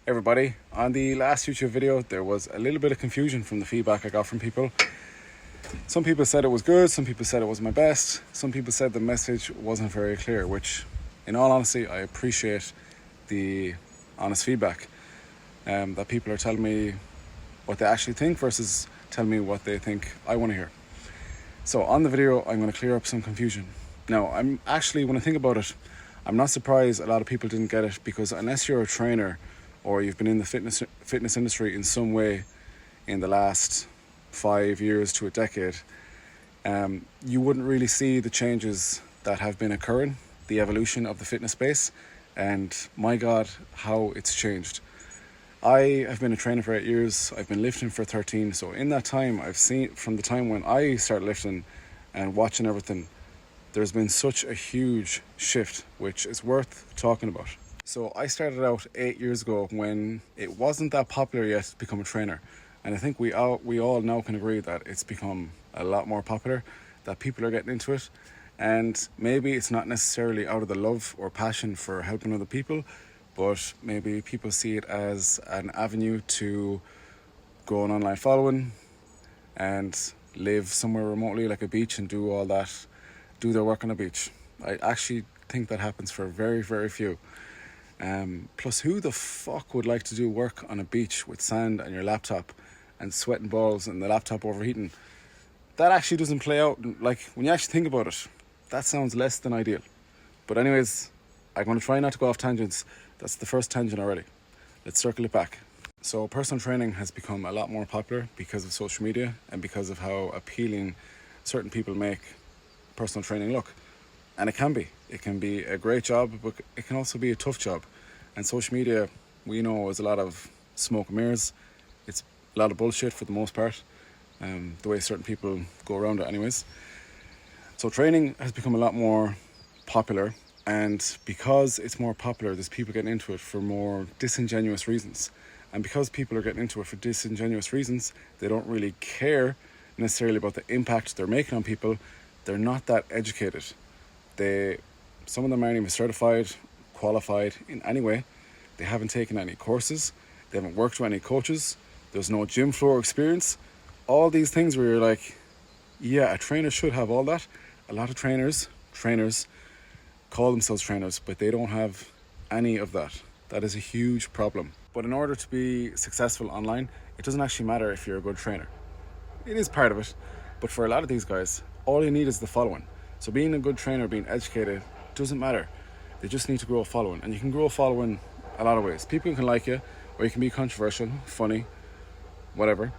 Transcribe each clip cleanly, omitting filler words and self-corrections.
Everybody, on the last YouTube video there was a little bit of confusion from the feedback I got from people. Some people said it was good, some people said it was my best, some people said the message wasn't very clear, which in all honesty I appreciate the honest feedback, that people are telling me what they actually think versus telling me what they think I want to hear. So on the video I'm going to clear up some confusion. Now I'm actually, when I think about it, I'm not surprised a lot of people didn't get it, because unless you're a trainer or you've been in the fitness industry in some way in the last 5 years to a decade, you wouldn't really see the changes that have been occurring, the evolution of the fitness space, and my God, how it's changed. I have been a trainer for 8 years, I've been lifting for 13, so in that time I've seen, from the time when I started lifting and watching everything, there's been such a huge shift, which is worth talking about. So I started out 8 years ago when it wasn't that popular yet to become a trainer. And I think we all now can agree that it's become a lot more popular, that people are getting into it. And maybe it's not necessarily out of the love or passion for helping other people, but maybe people see it as an avenue to grow an online following and live somewhere remotely like a beach and do all that, do their work on a beach. I actually think that happens for very, very few. Plus, who the fuck would like to do work on a beach with sand and your laptop and sweating balls and the laptop overheating? That actually doesn't play out. Like, when you actually think about it, that sounds less than ideal. But anyways, I'm going to try not to go off tangents. That's the first tangent already. Let's circle it back. So personal training has become a lot more popular because of social media and because of how appealing certain people make personal training look. And it can be a great job, but it can also be a tough job. And social media, we know, is a lot of smoke and mirrors. It's a lot of bullshit for the most part, the way certain people go around it anyways. So training has become a lot more popular, and because it's more popular, there's people getting into it for more disingenuous reasons. And because people are getting into it for disingenuous reasons, they don't really care necessarily about the impact they're making on people. They're not that educated. Some of them aren't even certified, qualified in any way. They haven't taken any courses. They haven't worked with any coaches. There's no gym floor experience. All these things where you're like, yeah, a trainer should have all that. A lot of trainers call themselves trainers, but they don't have any of that. That is a huge problem. But in order to be successful online, it doesn't actually matter if you're a good trainer. It is part of it, but for a lot of these guys, all you need is the following. So being a good trainer, being educated, doesn't matter. They just need to grow a following. And you can grow a following a lot of ways. People can like you, or you can be controversial, funny, whatever.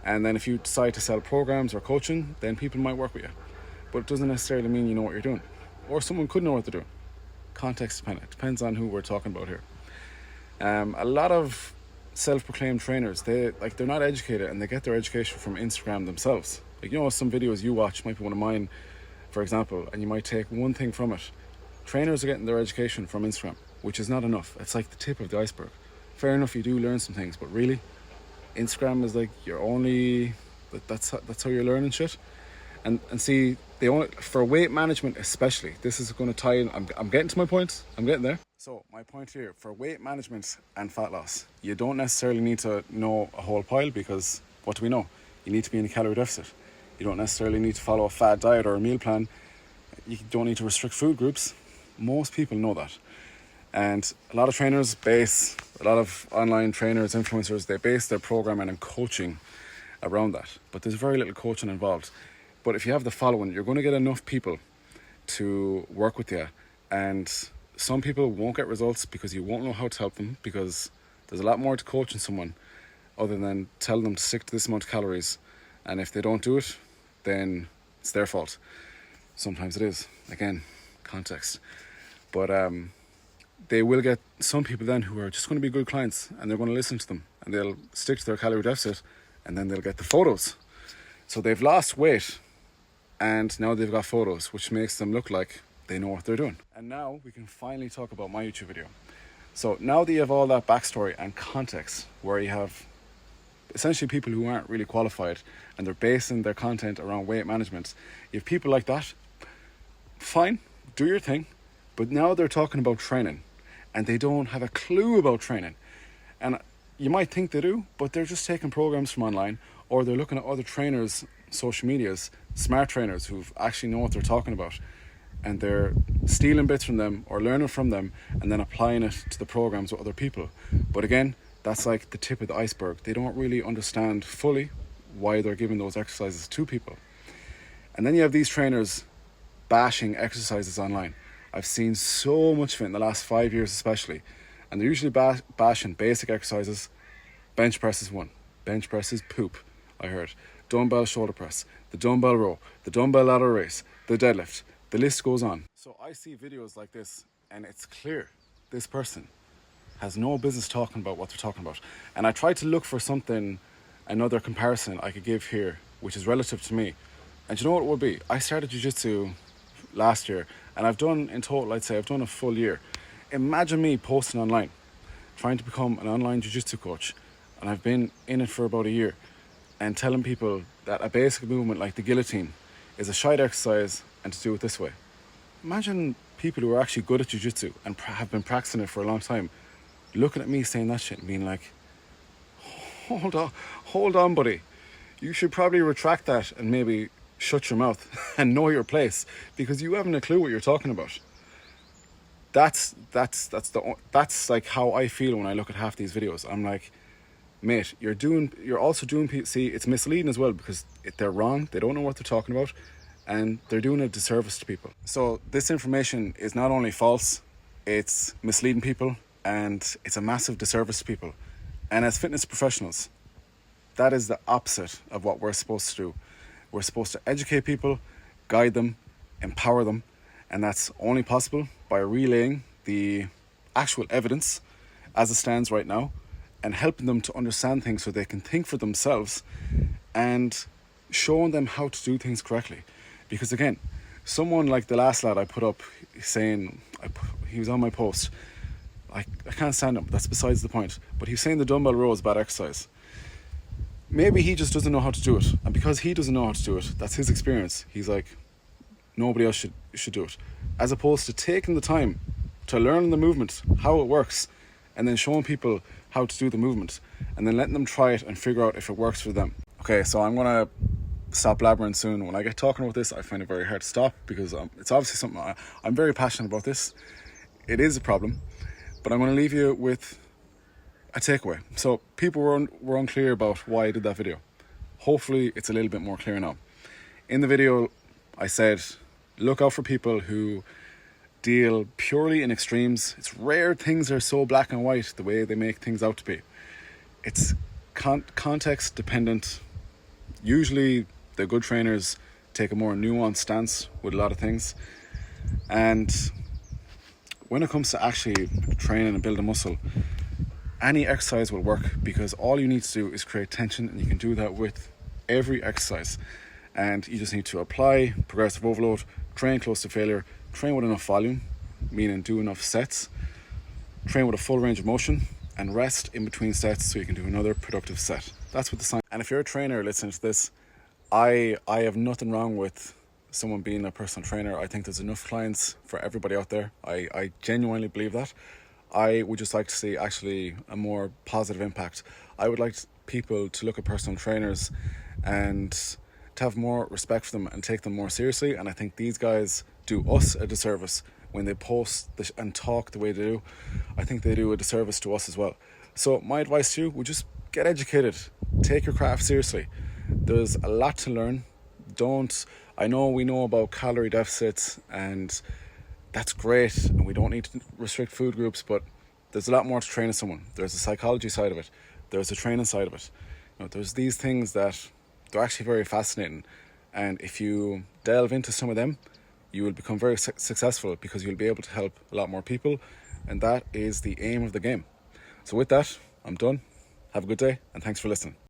And then if you decide to sell programs or coaching, then people might work with you. But it doesn't necessarily mean you know what you're doing. Or someone could know what they're doing. Context dependent. It depends on who we're talking about here. A lot of self-proclaimed trainers, they're not educated, and they get their education from Instagram themselves. Like, you know, some videos you watch might be one of mine, for example, and you might take one thing from it. Trainers are getting their education from Instagram, which is not enough. It's like the tip of the iceberg. Fair enough, you do learn some things, but really, Instagram is like your only, that's how you're learning shit. And see, for weight management especially, this is going to tie in, I'm getting to my point, I'm getting there. So my point here, for weight management and fat loss, you don't necessarily need to know a whole pile, because what do we know? You need to be in a calorie deficit. You don't necessarily need to follow a fad diet or a meal plan. You don't need to restrict food groups. Most people know that. And a lot of trainers a lot of online trainers, influencers, they base their programming and coaching around that. But there's very little coaching involved. But if you have the following, you're going to get enough people to work with you. And some people won't get results because you won't know how to help them, because there's a lot more to coaching someone other than tell them to stick to this amount of calories. And if they don't do it, then it's their fault. Sometimes it is. Again, context. But they will get some people then who are just going to be good clients, and they're going to listen to them, and they'll stick to their calorie deficit, and then they'll get the photos. So they've lost weight, and now they've got photos, which makes them look like they know what they're doing. And now we can finally talk about my YouTube video. So now that you have all that backstory and context, where you have essentially people who aren't really qualified and they're basing their content around weight management, you have people like that, fine, do your thing. But now they're talking about training, and they don't have a clue about training. And you might think they do, but they're just taking programs from online, or they're looking at other trainers' social medias, smart trainers who actually know what they're talking about, and they're stealing bits from them or learning from them and then applying it to the programs with other people. But again, that's like the tip of the iceberg. They don't really understand fully why they're giving those exercises to people. And then you have these trainers bashing exercises online. I've seen so much of it in the last 5 years especially, and they're usually bashing basic exercises. Bench press is one. Bench press is poop, I heard. Dumbbell shoulder press, the dumbbell row, the dumbbell lateral raise, the deadlift. The list goes on. So I see videos like this and it's clear this person has no business talking about what they're talking about. And I tried to look for something, another comparison I could give here, which is relative to me. And you know what it would be? I started jiu-jitsu last year, and I've done, in total, I'd say I've done a full year. Imagine me posting online, trying to become an online jiu-jitsu coach, and I've been in it for about a year, and telling people that a basic movement like the guillotine is a shite exercise and to do it this way. Imagine people who are actually good at jiu-jitsu and have been practicing it for a long time looking at me saying that shit and being like, hold on buddy, you should probably retract that and maybe shut your mouth and know your place, because you haven't a clue what you're talking about. That's like how I feel when I look at half these videos. I'm like, mate, you're also doing, see, it's misleading as well, because they're wrong, they don't know what they're talking about, and they're doing a disservice to people. So this information is not only false, it's misleading people, and it's a massive disservice to people. And as fitness professionals, that is the opposite of what we're supposed to do. We're supposed to educate people, guide them, empower them, and that's only possible by relaying the actual evidence as it stands right now and helping them to understand things so they can think for themselves and showing them how to do things correctly. Because again, someone like the last lad I put up saying, he was on my post, I can't stand him, that's besides the point, but he's saying the dumbbell row is bad exercise. Maybe he just doesn't know how to do it, and because he doesn't know how to do it, that's his experience. He's like, nobody else should do it. As opposed to taking the time to learn the movement, how it works, and then showing people how to do the movement, and then letting them try it and figure out if it works for them. Okay, so I'm gonna stop blabbering soon. When I get talking about this, I find it very hard to stop, because it's obviously something I'm very passionate about this. It is a problem, but I'm gonna leave you with a takeaway. So people were unclear about why I did that video. Hopefully it's a little bit more clear now. In the video I said, look out for people who deal purely in extremes. It's rare things are so black and white the way they make things out to be. It's context dependent. Usually the good trainers take a more nuanced stance with a lot of things. And when it comes to actually training and building muscle, any exercise will work, because all you need to do is create tension, and you can do that with every exercise. And you just need to apply progressive overload, train close to failure, train with enough volume, meaning do enough sets, train with a full range of motion, and rest in between sets so you can do another productive set. That's what the science. And if you're a trainer listening to this, I have nothing wrong with someone being a personal trainer. I think there's enough clients for everybody out there. I genuinely believe that. I would just like to see actually a more positive impact. I would like people to look at personal trainers and to have more respect for them and take them more seriously. And I think these guys do us a disservice when they post and talk the way they do. I think they do a disservice to us as well. So my advice to you would just get educated, take your craft seriously. There's a lot to learn. I know we know about calorie deficits, and that's great, and we don't need to restrict food groups, but there's a lot more to training someone. There's a psychology side of it. There's a training side of it. There's these things that they're actually very fascinating, and if you delve into some of them, you will become very successful, because you'll be able to help a lot more people, and that is the aim of the game. So with that, I'm done. Have a good day, and thanks for listening.